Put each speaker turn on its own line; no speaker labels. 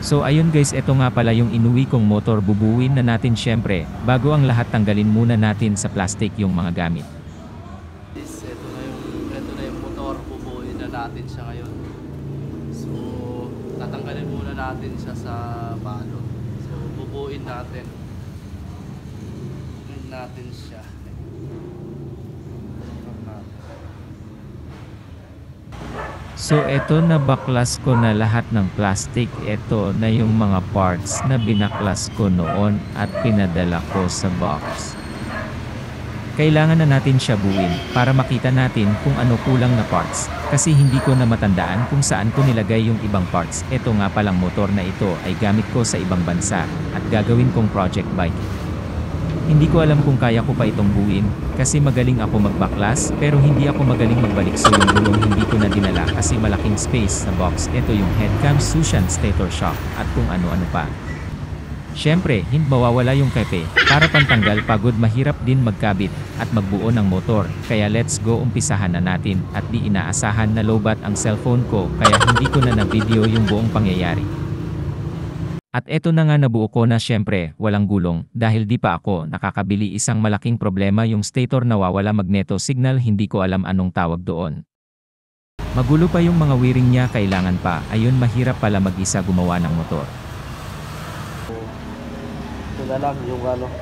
So ayun guys, ito nga pala yung inuwi kong motor. Bubuuin na natin syempre. Bago ang lahat, tanggalin muna natin sa plastic yung mga gamit.
Ito na yung motor. Bubuuin na natin siya ngayon. So tatanggalin muna natin siya sa balot. So bubuuin natin. Bubuuin natin siya.
So eto, na baklas ko na lahat ng plastic. Ito na yung mga parts na binaklas ko noon at pinadala ko sa box. Kailangan na natin siya buuin para makita natin kung ano kulang na parts, kasi hindi ko na matandaan kung saan ko nilagay yung ibang parts. Ito nga palang motor na ito ay gamit ko sa ibang bansa at gagawin kong project bike. Hindi ko alam kung kaya ko pa itong buuin, kasi magaling ako magbaklas, pero hindi ako magaling magbalik. So yung gulong hindi ko na dinala kasi malaking space sa box. Ito yung headcam, Sushan stator shock, at kung ano-ano pa. Syempre, hindi mawawala yung kepe. Para pantanggal pagod, mahirap din magkabit at magbuo ng motor. Kaya let's go, umpisahan na natin. At di inaasahan na lowbat ang cellphone ko, kaya hindi ko na na-video yung buong pangyayari. At eto na nga, nabuo ko na. Syempre, walang gulong, dahil di pa ako nakakabili. Isang malaking problema yung stator, nawawala magneto signal, hindi ko alam anong tawag doon. Magulo pa yung mga wiring niya, kailangan pa. Ayun, mahirap pala mag-isa gumawa ng motor.
Ito na lang yung wiring.